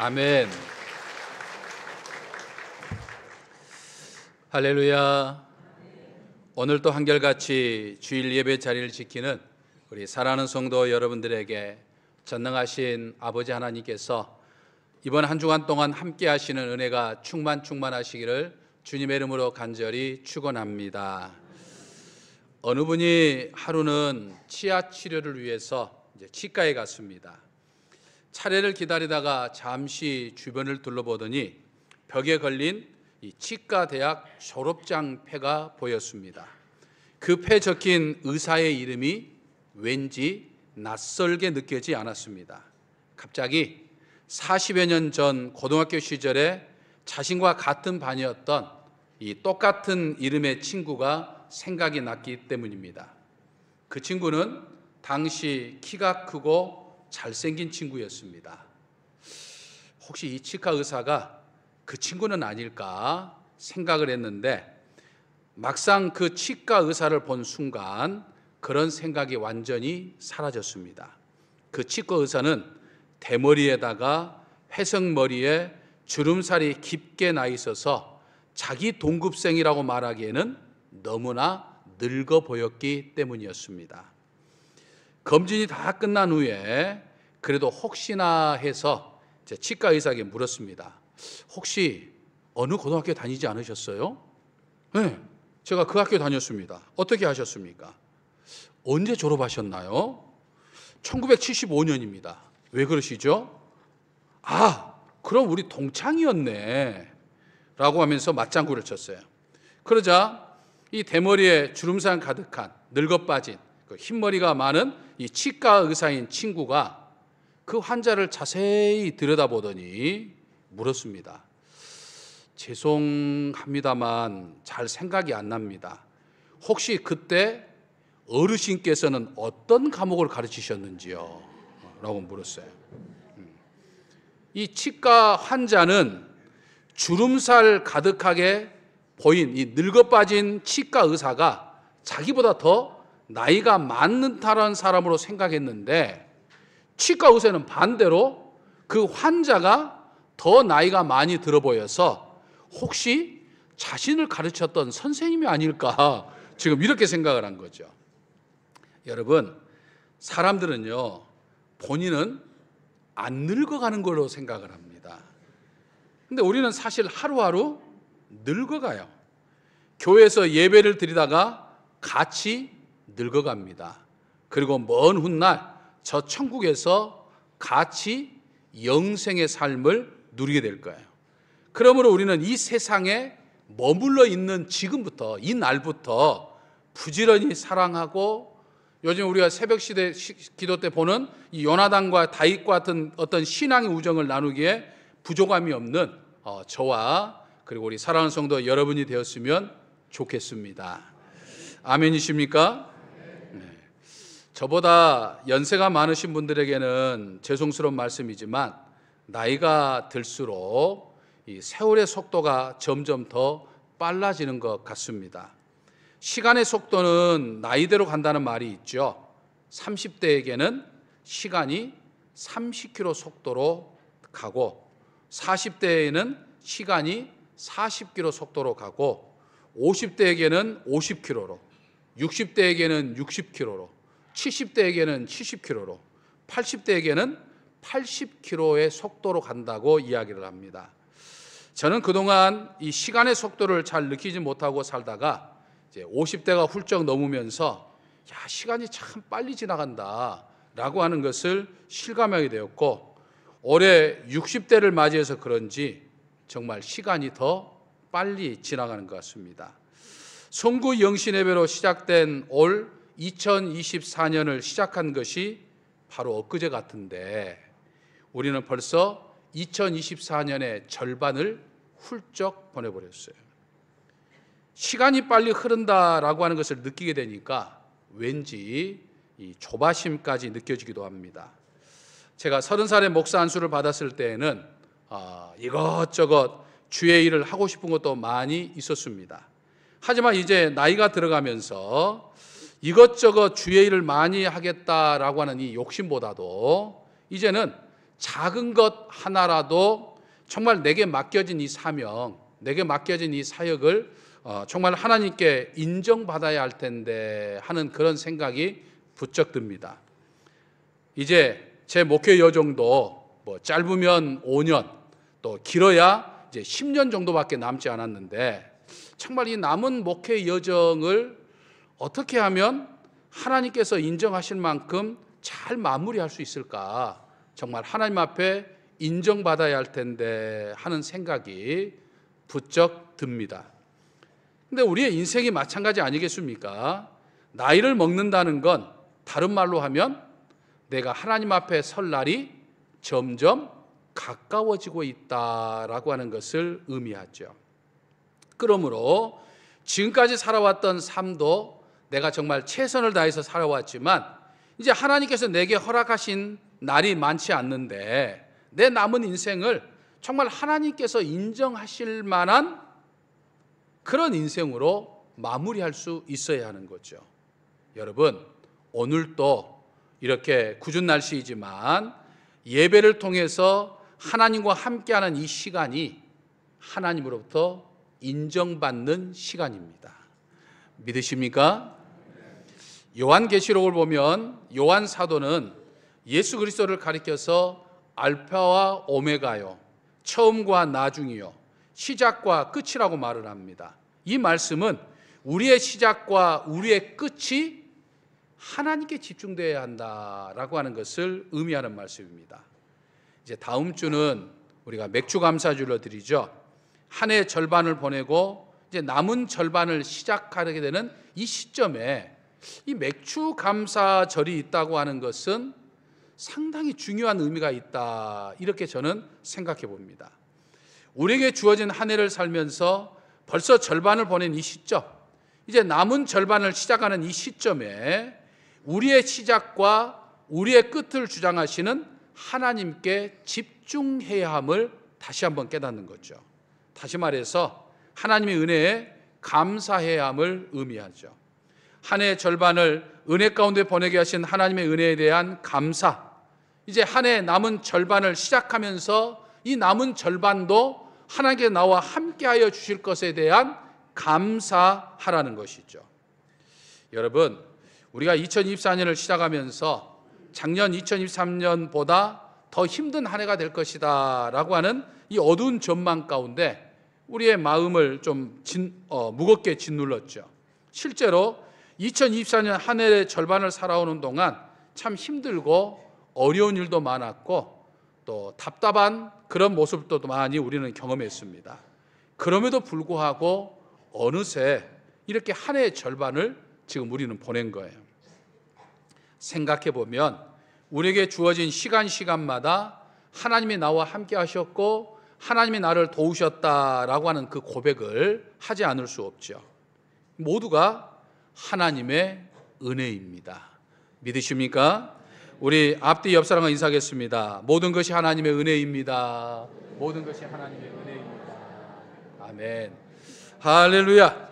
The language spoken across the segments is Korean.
아멘. 할렐루야. 오늘도 한결같이 주일 예배 자리를 지키는 우리 사랑하는 성도 여러분들에게 전능하신 아버지 하나님께서 이번 한 주간 동안 함께 하시는 은혜가 충만하시기를 주님의 이름으로 간절히 축원합니다. 어느 분이 하루는 치아 치료를 위해서 치과에 갔습니다. 차례를 기다리다가 잠시 주변을 둘러보더니 벽에 걸린 이 치과 대학 졸업장 패가 보였습니다. 그 패 적힌 의사의 이름이 왠지 낯설게 느껴지지 않았습니다. 갑자기 40여 년 전 고등학교 시절에 자신과 같은 반이었던 이 똑같은 이름의 친구가 생각이 났기 때문입니다. 그 친구는 당시 키가 크고 잘생긴 친구였습니다. 혹시 이 치과 의사가 그 친구는 아닐까 생각을 했는데 막상 그 치과 의사를 본 순간 그런 생각이 완전히 사라졌습니다. 그 치과 의사는 대머리에다가 회색머리에 주름살이 깊게 나 있어서 자기 동급생이라고 말하기에는 너무나 늙어 보였기 때문이었습니다. 검진이 다 끝난 후에 그래도 혹시나 해서 치과 의사에게 물었습니다. 혹시 어느 고등학교 다니지 않으셨어요? 네, 제가 그 학교 다녔습니다. 어떻게 하셨습니까? 언제 졸업하셨나요? 1975년입니다. 왜 그러시죠? 그럼 우리 동창이었네 라고 하면서 맞장구를 쳤어요. 그러자 이 대머리에 주름살 가득한 늙어빠진 흰머리가 많은 이 치과 의사인 친구가 그 환자를 자세히 들여다보더니 물었습니다. 죄송합니다만 잘 생각이 안 납니다. 혹시 그때 어르신께서는 어떤 과목을 가르치셨는지요? 라고 물었어요. 이 치과 환자는 주름살 가득하게 보인 이 늙어빠진 치과 의사가 자기보다 더 나이가 많은 다른 사람으로 생각했는데 치과 의사는 반대로 그 환자가 더 나이가 많이 들어 보여서 혹시 자신을 가르쳤던 선생님이 아닐까 지금 이렇게 생각을 한 거죠. 여러분, 사람들은요 본인은 안 늙어가는 걸로 생각을 합니다. 근데 우리는 사실 하루하루 늙어가요. 교회에서 예배를 드리다가 같이 늙어갑니다. 그리고 먼 훗날 저 천국에서 같이 영생의 삶을 누리게 될 거예요. 그러므로 우리는 이 세상에 머물러 있는 지금부터, 이 날부터 부지런히 사랑하고 요즘 우리가 새벽시대 기도 때 보는 이 요나단과 다윗과 같은 어떤 신앙의 우정을 나누기에 부족함이 없는 저와 그리고 우리 사랑하는 성도 여러분이 되었으면 좋겠습니다. 아멘이십니까? 네. 저보다 연세가 많으신 분들에게는 죄송스러운 말씀이지만 나이가 들수록 이 세월의 속도가 점점 더 빨라지는 것 같습니다. 시간의 속도는 나이대로 간다는 말이 있죠. 30대에게는 시간이 30km 속도로 가고 40대에는 시간이 40km 속도로 가고 50대에게는 50km로 60대에게는 60km로 70대에게는 70km로 80대에게는 80km의 속도로 간다고 이야기를 합니다. 저는 그동안 이 시간의 속도를 잘 느끼지 못하고 살다가 이제 50대가 훌쩍 넘으면서 시간이 참 빨리 지나간다 라고 하는 것을 실감하게 되었고 올해 60대를 맞이해서 그런지 정말 시간이 더 빨리 지나가는 것 같습니다. 성구 영신예배로 시작된 올 2024년을 시작한 것이 바로 엊그제 같은데 우리는 벌써 2024년의 절반을 훌쩍 보내버렸어요. 시간이 빨리 흐른다라고 하는 것을 느끼게 되니까 왠지 이 조바심까지 느껴지기도 합니다. 제가 30살에 목사 안수를 받았을 때에는 이것저것 주의 일을 하고 싶은 것도 많이 있었습니다. 하지만 이제 나이가 들어가면서 이것저것 주의 일을 많이 하겠다라고 하는 이 욕심보다도 이제는 작은 것 하나라도 정말 내게 맡겨진 이 사명, 내게 맡겨진 이 사역을 정말 하나님께 인정받아야 할 텐데 하는 그런 생각이 부쩍 듭니다. 이제 제 목회 여정도 뭐 짧으면 5년, 또 길어야 이제 10년 정도밖에 남지 않았는데, 정말 이 남은 목회 여정을 어떻게 하면 하나님께서 인정하실 만큼 잘 마무리할 수 있을까? 정말 하나님 앞에 인정받아야 할 텐데 하는 생각이 부쩍 듭니다. 근데 우리의 인생이 마찬가지 아니겠습니까? 나이를 먹는다는 건 다른 말로 하면 내가 하나님 앞에 설 날이 점점 가까워지고 있다라고 하는 것을 의미하죠. 그러므로 지금까지 살아왔던 삶도 내가 정말 최선을 다해서 살아왔지만 이제 하나님께서 내게 허락하신 날이 많지 않는데 내 남은 인생을 정말 하나님께서 인정하실 만한 그런 인생으로 마무리할 수 있어야 하는 거죠. 여러분, 오늘도 이렇게 궂은 날씨이지만 예배를 통해서 하나님과 함께하는 이 시간이 하나님으로부터 인정받는 시간입니다. 믿으십니까? 요한계시록을 보면 요한 사도는 예수 그리스도를 가리켜서 알파와 오메가요, 처음과 나중이요, 시작과 끝이라고 말을 합니다. 이 말씀은 우리의 시작과 우리의 끝이 하나님께 집중되어야 한다라고 하는 것을 의미하는 말씀입니다. 이제 다음 주는 우리가 맥주 감사주를 드리죠. 한 해 절반을 보내고 이제 남은 절반을 시작하게 되는 이 시점에 이 맥주 감사절이 있다고 하는 것은 상당히 중요한 의미가 있다, 이렇게 저는 생각해 봅니다. 우리에게 주어진 한 해를 살면서 벌써 절반을 보낸 이 시점, 이제 남은 절반을 시작하는 이 시점에 우리의 시작과 우리의 끝을 주장하시는 하나님께 집중해야 함을 다시 한번 깨닫는 거죠. 다시 말해서 하나님의 은혜에 감사해야 함을 의미하죠. 한 해 절반을 은혜 가운데 보내게 하신 하나님의 은혜에 대한 감사, 이제 한 해 남은 절반을 시작하면서 이 남은 절반도 하나님께 나와 함께하여 주실 것에 대한 감사하라는 것이죠. 여러분, 우리가 2024년을 시작하면서 작년 2023년보다 더 힘든 한 해가 될 것이다 라고 하는 이 어두운 전망 가운데 우리의 마음을 좀 무겁게 짓눌렀죠. 실제로 2024년 한 해의 절반을 살아오는 동안 참 힘들고 어려운 일도 많았고 또 답답한 그런 모습도 많이 우리는 경험했습니다. 그럼에도 불구하고 어느새 이렇게 한 해의 절반을 지금 우리는 보낸 거예요. 생각해 보면 우리에게 주어진 시간마다 하나님이 나와 함께 하셨고 하나님이 나를 도우셨다라고 하는 그 고백을 하지 않을 수 없죠. 모두가 하나님의 은혜입니다. 믿으십니까? 우리 앞뒤 옆 사람과 인사하겠습니다. 모든 것이 하나님의 은혜입니다. 모든 것이 하나님의 은혜입니다. 아멘. 할렐루야.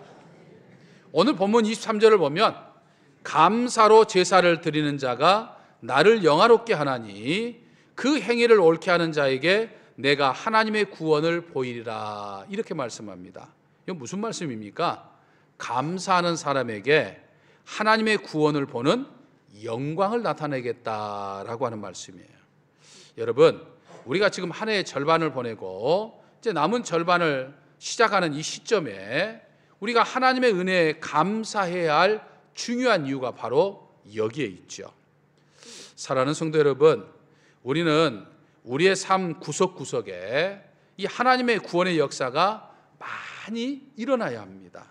오늘 본문 23절을 보면 감사로 제사를 드리는 자가 나를 영화롭게 하나니 그 행위를 옳게 하는 자에게 내가 하나님의 구원을 보이리라, 이렇게 말씀합니다. 이건 무슨 말씀입니까? 감사하는 사람에게 하나님의 구원을 보는 영광을 나타내겠다라고 하는 말씀이에요. 여러분, 우리가 지금 한 해의 절반을 보내고 이제 남은 절반을 시작하는 이 시점에 우리가 하나님의 은혜에 감사해야 할 중요한 이유가 바로 여기에 있죠. 사랑하는 성도 여러분, 우리는 우리의 삶 구석구석에 이 하나님의 구원의 역사가 많이 일어나야 합니다.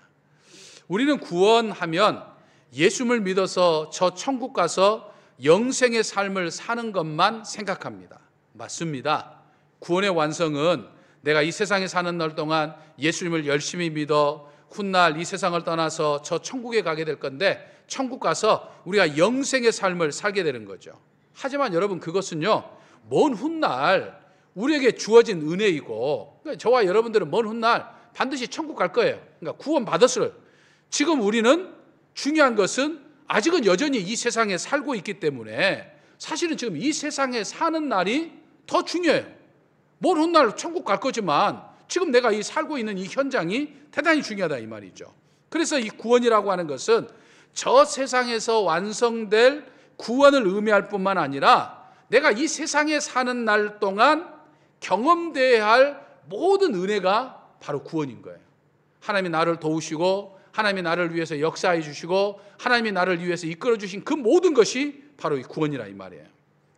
우리는 구원하면 예수를 믿어서 저 천국 가서 영생의 삶을 사는 것만 생각합니다. 맞습니다. 구원의 완성은 내가 이 세상에 사는 날 동안 예수님을 열심히 믿어 훗날 이 세상을 떠나서 저 천국에 가게 될 건데 천국 가서 우리가 영생의 삶을 살게 되는 거죠. 하지만 여러분, 그것은요, 먼 훗날 우리에게 주어진 은혜이고, 그러니까 저와 여러분들은 먼 훗날 반드시 천국 갈 거예요. 그러니까 구원 받았어요. 지금 우리는 중요한 것은 아직은 여전히 이 세상에 살고 있기 때문에 사실은 지금 이 세상에 사는 날이 더 중요해요. 먼 훗날 천국 갈 거지만 지금 내가 이 살고 있는 이 현장이 대단히 중요하다 이 말이죠. 그래서 이 구원이라고 하는 것은 저 세상에서 완성될 구원을 의미할 뿐만 아니라 내가 이 세상에 사는 날 동안 경험돼야 할 모든 은혜가 바로 구원인 거예요. 하나님이 나를 도우시고 하나님이 나를 위해서 역사해 주시고 하나님이 나를 위해서 이끌어 주신 그 모든 것이 바로 이 구원이라 이 말이에요.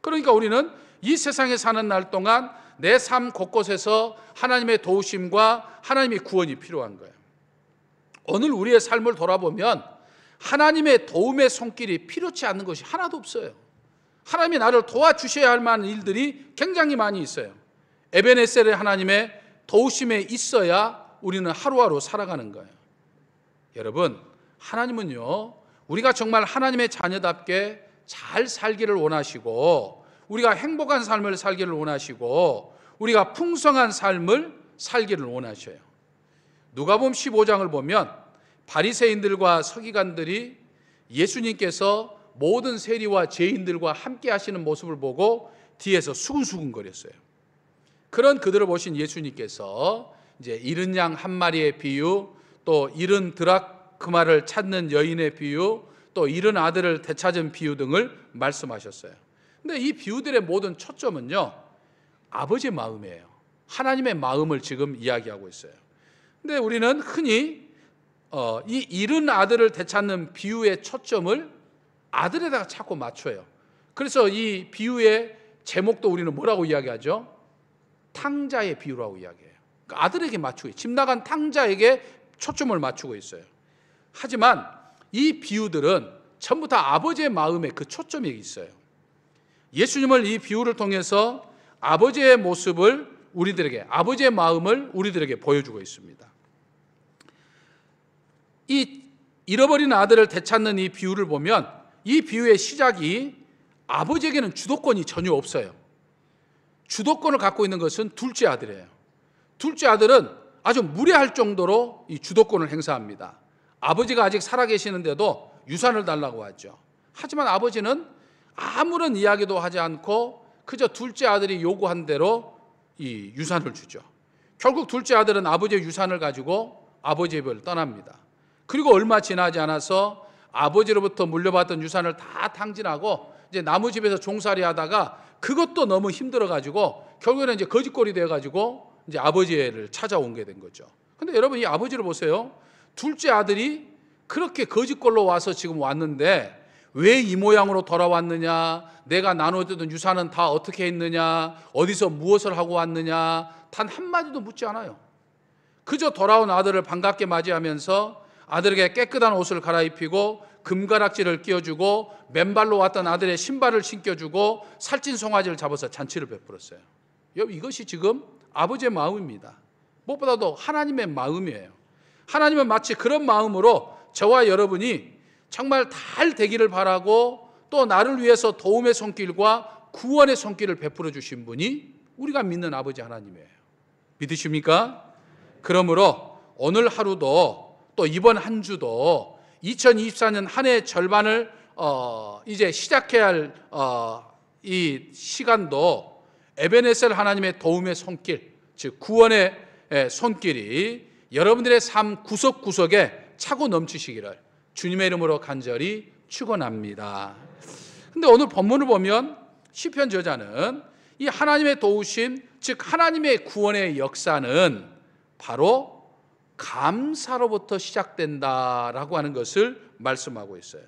그러니까 우리는 이 세상에 사는 날 동안 내 삶 곳곳에서 하나님의 도우심과 하나님의 구원이 필요한 거예요. 오늘 우리의 삶을 돌아보면 하나님의 도움의 손길이 필요치 않는 것이 하나도 없어요. 하나님이 나를 도와주셔야 할 만한 일들이 굉장히 많이 있어요. 에베네셀의 하나님의 도우심에 있어야 우리는 하루하루 살아가는 거예요. 여러분, 하나님은요, 우리가 정말 하나님의 자녀답게 잘 살기를 원하시고 우리가 행복한 삶을 살기를 원하시고 우리가 풍성한 삶을 살기를 원하셔요. 누가복음 15장을 보면 바리새인들과 서기관들이 예수님께서 모든 세리와 죄인들과 함께 하시는 모습을 보고 뒤에서 수근수근거렸어요. 그런 그들을 보신 예수님께서 이제 잃은 양 한 마리의 비유, 또 잃은 드라크마를 찾는 여인의 비유, 또 잃은 아들을 되찾은 비유 등을 말씀하셨어요. 근데 이 비유들의 모든 초점은요, 아버지의 마음이에요. 하나님의 마음을 지금 이야기하고 있어요. 근데 우리는 흔히 이 잃은 아들을 되찾는 비유의 초점을 아들에다가 자꾸 맞춰요. 그래서 이 비유의 제목도 우리는 뭐라고 이야기하죠? 탕자의 비유라고 이야기해요. 그러니까 아들에게 맞추고, 집 나간 탕자에게 초점을 맞추고 있어요. 하지만 이 비유들은 전부 다 아버지의 마음에 그 초점이 있어요. 예수님을 이 비유를 통해서 아버지의 모습을 우리들에게, 아버지의 마음을 우리들에게 보여주고 있습니다. 이 잃어버린 아들을 되찾는 이 비유를 보면 이 비유의 시작이 아버지에게는 주도권이 전혀 없어요. 주도권을 갖고 있는 것은 둘째 아들이에요. 둘째 아들은 아주 무례할 정도로 이 주도권을 행사합니다. 아버지가 아직 살아계시는데도 유산을 달라고 하죠. 하지만 아버지는 아무런 이야기도 하지 않고 그저 둘째 아들이 요구한 대로 이 유산을 주죠. 결국 둘째 아들은 아버지의 유산을 가지고 아버지의 집을 떠납니다. 그리고 얼마 지나지 않아서 아버지로부터 물려받던 유산을 다 탕진하고 이제 나무집에서 종살이 하다가 그것도 너무 힘들어가지고 결국에는 이제 거지꼴이 되어가지고 이제 아버지를 찾아오게 된 거죠. 근데 여러분, 이 아버지를 보세요. 둘째 아들이 그렇게 거지꼴로 와서 지금 왔는데 왜 이 모양으로 돌아왔느냐, 내가 나눠주던 유산은 다 어떻게 했느냐, 어디서 무엇을 하고 왔느냐, 단 한마디도 묻지 않아요. 그저 돌아온 아들을 반갑게 맞이하면서 아들에게 깨끗한 옷을 갈아입히고 금가락지를 끼워주고 맨발로 왔던 아들의 신발을 신겨주고 살찐 송아지를 잡아서 잔치를 베풀었어요. 이것이 지금 아버지의 마음입니다. 무엇보다도 하나님의 마음이에요. 하나님은 마치 그런 마음으로 저와 여러분이 정말 잘 되기를 바라고 또 나를 위해서 도움의 손길과 구원의 손길을 베풀어 주신 분이 우리가 믿는 아버지 하나님이에요. 믿으십니까? 그러므로 오늘 하루도 또 이번 한 주도 2024년 한 해 절반을 이제 시작해야 할 이 시간도 에베네셀 하나님의 도움의 손길, 즉 구원의 손길이 여러분들의 삶 구석구석에 차고 넘치시기를 주님의 이름으로 간절히 축원합니다. 근데 오늘 본문을 보면 시편 저자는 이 하나님의 도우심, 즉 하나님의 구원의 역사는 바로 감사로부터 시작된다라고 하는 것을 말씀하고 있어요.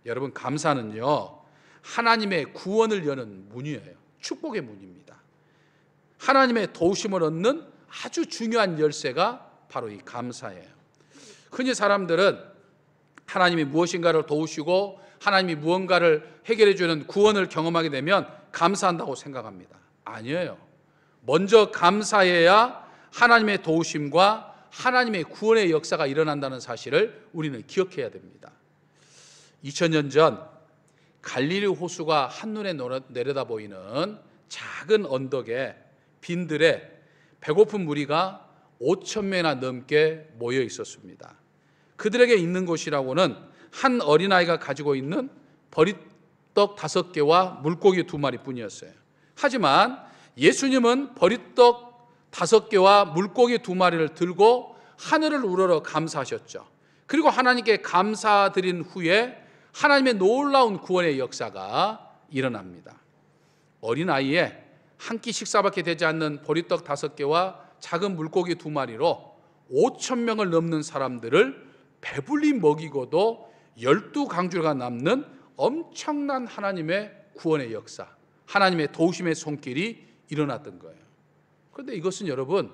여러분, 감사는요, 하나님의 구원을 여는 문이에요. 축복의 문입니다. 하나님의 도우심을 얻는 아주 중요한 열쇠가 바로 이 감사예요. 흔히 사람들은 하나님이 무엇인가를 도우시고 하나님이 무언가를 해결해 주는 구원을 경험하게 되면 감사한다고 생각합니다. 아니에요. 먼저 감사해야 하나님의 도우심과 하나님의 구원의 역사가 일어난다는 사실을 우리는 기억해야 됩니다. 2000년 전 갈릴리 호수가 한눈에 내려다 보이는 작은 언덕에 빈들에 배고픈 무리가 5,000명이나 넘게 모여 있었습니다. 그들에게 있는 곳이라고는 한 어린아이가 가지고 있는 버릿떡 5개와 물고기 2마리 뿐이었어요. 하지만 예수님은 보리떡 5개와 물고기 2마리를 들고 하늘을 우러러 감사하셨죠. 그리고 하나님께 감사드린 후에 하나님의 놀라운 구원의 역사가 일어납니다. 어린아이에 한 끼 식사밖에 되지 않는 보리떡 5개와 작은 물고기 2마리로 5,000명을 넘는 사람들을 배불리 먹이고도 12강주가 남는 엄청난 하나님의 구원의 역사, 하나님의 도우심의 손길이 일어났던 거예요. 그런데 이것은 여러분,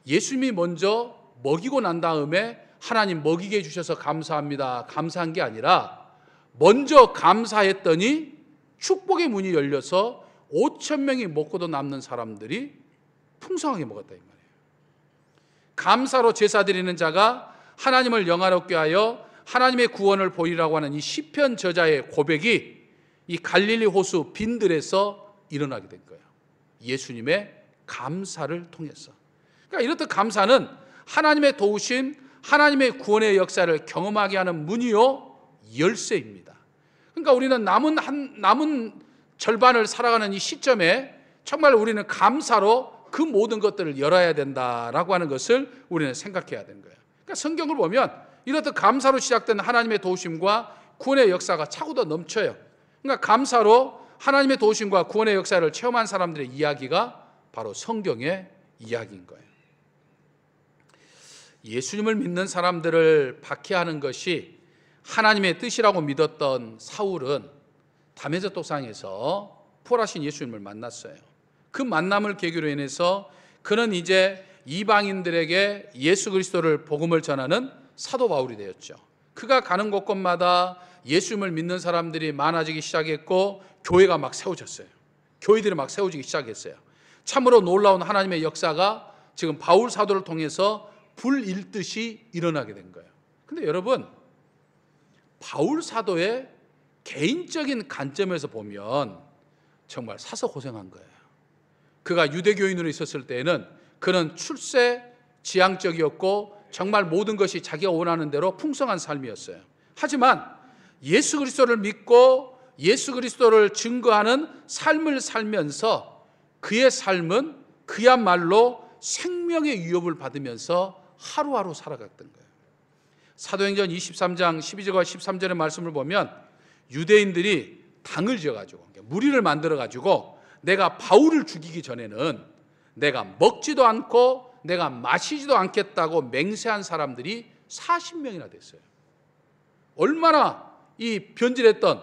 예수님이 먼저 먹이고 난 다음에 하나님 먹이게 해주셔서 감사합니다, 감사한 게 아니라 먼저 감사했더니 축복의 문이 열려서 5,000명이 먹고도 남는 사람들이 풍성하게 먹었다 이 말이에요. 감사로 제사 드리는 자가 하나님을 영화롭게 하여 하나님의 구원을 보이라고 하는 이 시편 저자의 고백이 이 갈릴리 호수 빈들에서 일어나게 된 거예요. 예수님의 감사를 통해서. 그러니까 이렇듯 감사는 하나님의 도우심, 하나님의 구원의 역사를 경험하게 하는 문이요 열쇠입니다. 그러니까 우리는 남은 절반을 살아가는 이 시점에 정말 우리는 감사로 그 모든 것들을 열어야 된다라고 하는 것을 우리는 생각해야 되는 거예요. 그러니까 성경을 보면 이렇듯 감사로 시작된 하나님의 도우심과 구원의 역사가 차고도 넘쳐요. 그러니까 감사로 하나님의 도우심과 구원의 역사를 체험한 사람들의 이야기가 바로 성경의 이야기인 거예요. 예수님을 믿는 사람들을 박해하는 것이 하나님의 뜻이라고 믿었던 사울은 다메섹 도상에서 부활하신 예수님을 만났어요. 그 만남을 계기로 인해서 그는 이제 이방인들에게 예수 그리스도를 복음을 전하는 사도 바울이 되었죠. 그가 가는 곳곳마다 예수님을 믿는 사람들이 많아지기 시작했고 교회가 막 세워졌어요. 교회들이 막 세워지기 시작했어요. 참으로 놀라운 하나님의 역사가 지금 바울 사도를 통해서 불일듯이 일어나게 된 거예요. 근데 여러분, 바울 사도의 개인적인 관점에서 보면 정말 사서 고생한 거예요. 그가 유대교인으로 있었을 때에는 그는 출세 지향적이었고 정말 모든 것이 자기가 원하는 대로 풍성한 삶이었어요. 하지만 예수 그리스도를 믿고 예수 그리스도를 증거하는 삶을 살면서 그의 삶은 그야말로 생명의 위협을 받으면서 하루하루 살아갔던 거예요. 사도행전 23장 12절과 13절의 말씀을 보면 유대인들이 당을 지어가지고 무리를 만들어가지고 내가 바울을 죽이기 전에는 내가 먹지도 않고 내가 마시지도 않겠다고 맹세한 사람들이 40명이나 됐어요. 얼마나 이 변질했던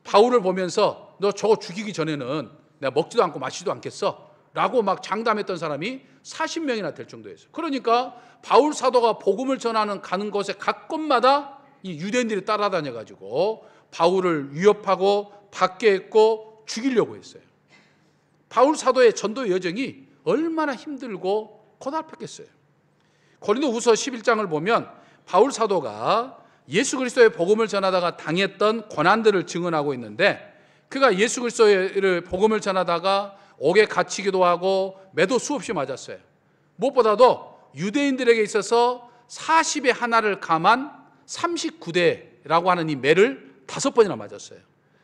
바울을 보면서 너 저거 죽이기 전에는 내가 먹지도 않고 마시지도 않겠어 라고 막 장담했던 사람이 40명이나 될 정도였어요. 그러니까 바울 사도가 복음을 전하는 가는 곳에 각 곳마다 이 유대인들이 따라다녀가지고 바울을 위협하고 받게 했고 죽이려고 했어요. 바울 사도의 전도 여정이 얼마나 힘들고 고달팠겠어요. 고린도후서 11장을 보면 바울 사도가 예수 그리스도의 복음을 전하다가 당했던 고난들을 증언하고 있는데 그가 예수 그리스도의 복음을 전하다가 옥에 갇히기도 하고 매도 수없이 맞았어요. 무엇보다도 유대인들에게 있어서 40의 하나를 감한 39대라고 하는 이 매를 5번이나 맞았어요.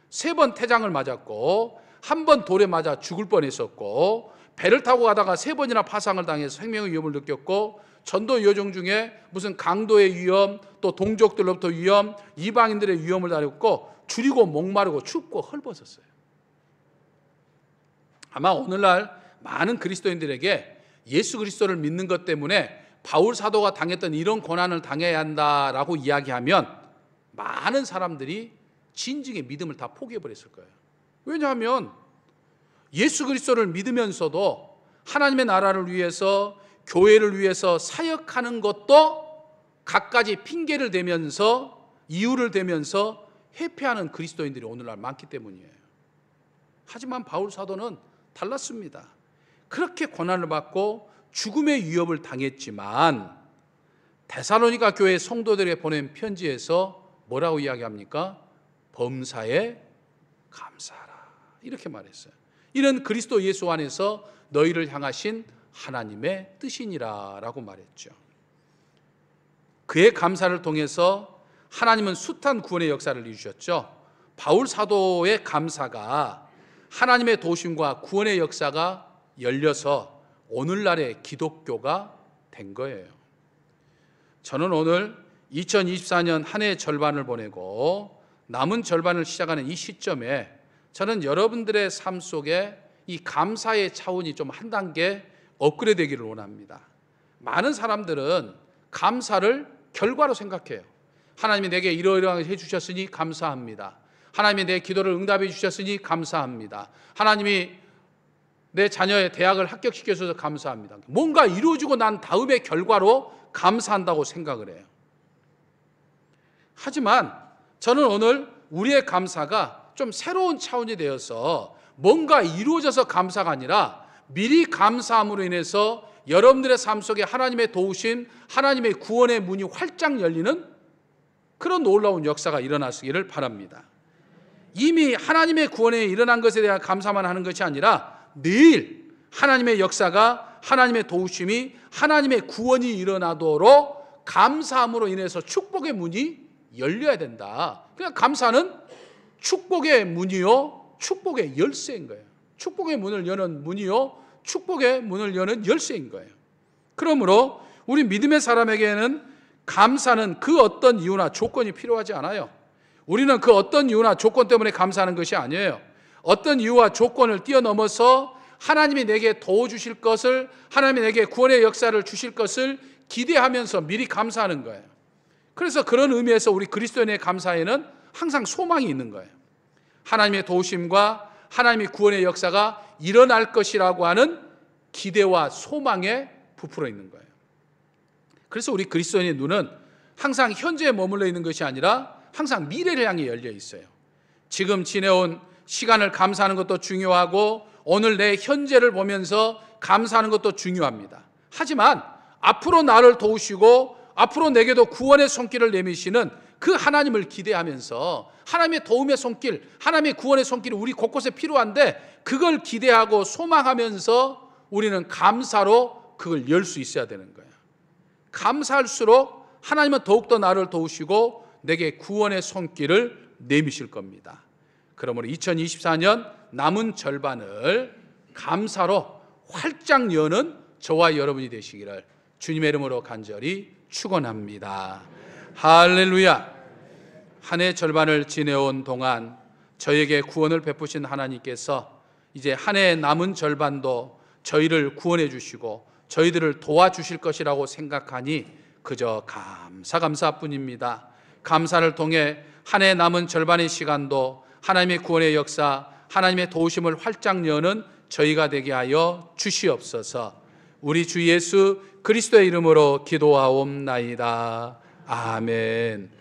3번 태장을 맞았고 1번 돌에 맞아 죽을 뻔했었고 배를 타고 가다가 3번이나 파상을 당해서 생명의 위험을 느꼈고 전도 여정 중에 무슨 강도의 위험 또 동족들로부터 위험 이방인들의 위험을 당했고 줄이고 목마르고 춥고 헐벗었어요. 아마 오늘날 많은 그리스도인들에게 예수 그리스도를 믿는 것 때문에 바울 사도가 당했던 이런 고난을 당해야 한다라고 이야기하면 많은 사람들이 진정의 믿음을 다 포기해버렸을 거예요. 왜냐하면 예수 그리스도를 믿으면서도 하나님의 나라를 위해서 교회를 위해서 사역하는 것도 갖가지 핑계를 대면서 이유를 대면서 회피하는 그리스도인들이 오늘날 많기 때문이에요. 하지만 바울 사도는 달랐습니다. 그렇게 고난을 받고 죽음의 위협을 당했지만 데살로니가 교회 성도들에게 보낸 편지에서 뭐라고 이야기합니까? 범사에 감사하라 이렇게 말했어요. 이는 그리스도 예수 안에서 너희를 향하신 하나님의 뜻이니라 라고 말했죠. 그의 감사를 통해서 하나님은 숱한 구원의 역사를 이루셨죠. 바울 사도의 감사가 하나님의 도우심과 구원의 역사가 열려서 오늘날의 기독교가 된 거예요. 저는 오늘 2024년 한 해의 절반을 보내고 남은 절반을 시작하는 이 시점에 저는 여러분들의 삶 속에 이 감사의 차원이 좀 한 단계 업그레이드 되기를 원합니다. 많은 사람들은 감사를 결과로 생각해요. 하나님이 내게 이러이러하게 해주셨으니 감사합니다. 하나님이 내 기도를 응답해 주셨으니 감사합니다. 하나님이 내 자녀의 대학을 합격시켜줘서 감사합니다. 뭔가 이루어지고 난 다음의 결과로 감사한다고 생각을 해요. 하지만 저는 오늘 우리의 감사가 좀 새로운 차원이 되어서 뭔가 이루어져서 감사가 아니라 미리 감사함으로 인해서 여러분들의 삶 속에 하나님의 도우심, 하나님의 구원의 문이 활짝 열리는 그런 놀라운 역사가 일어나시기를 바랍니다. 이미 하나님의 구원에 일어난 것에 대한 감사만 하는 것이 아니라 내일 하나님의 역사가, 하나님의 도우심이, 하나님의 구원이 일어나도록 감사함으로 인해서 축복의 문이 열려야 된다. 그러니까 감사는 축복의 문이요, 축복의 열쇠인 거예요. 축복의 문을 여는 문이요, 축복의 문을 여는 열쇠인 거예요. 그러므로 우리 믿음의 사람에게는 감사는 그 어떤 이유나 조건이 필요하지 않아요. 우리는 그 어떤 이유나 조건 때문에 감사하는 것이 아니에요. 어떤 이유와 조건을 뛰어넘어서 하나님이 내게 도와주실 것을, 하나님이 내게 구원의 역사를 주실 것을 기대하면서 미리 감사하는 거예요. 그래서 그런 의미에서 우리 그리스도인의 감사에는 항상 소망이 있는 거예요. 하나님의 도우심과 하나님의 구원의 역사가 일어날 것이라고 하는 기대와 소망에 부풀어 있는 거예요. 그래서 우리 그리스도인의 눈은 항상 현재에 머물러 있는 것이 아니라 항상 미래를 향해 열려 있어요. 지금 지내온 시간을 감사하는 것도 중요하고 오늘 내 현재를 보면서 감사하는 것도 중요합니다. 하지만 앞으로 나를 도우시고 앞으로 내게도 구원의 손길을 내미시는 그 하나님을 기대하면서 하나님의 도움의 손길, 하나님의 구원의 손길이 우리 곳곳에 필요한데 그걸 기대하고 소망하면서 우리는 감사로 그걸 열 수 있어야 되는 거예요. 감사할수록 하나님은 더욱더 나를 도우시고 내게 구원의 손길을 내미실 겁니다. 그러므로 2024년 남은 절반을 감사로 활짝 여는 저와 여러분이 되시기를 주님의 이름으로 간절히 축원합니다. 할렐루야. 한 해 절반을 지내온 동안 저에게 구원을 베푸신 하나님께서 이제 한 해의 남은 절반도 저희를 구원해 주시고 저희들을 도와주실 것이라고 생각하니 그저 감사뿐입니다. 감사를 통해 한 해 남은 절반의 시간도 하나님의 구원의 역사, 하나님의 도우심을 활짝 여는 저희가 되게 하여 주시옵소서. 우리 주 예수 그리스도의 이름으로 기도하옵나이다. 아멘.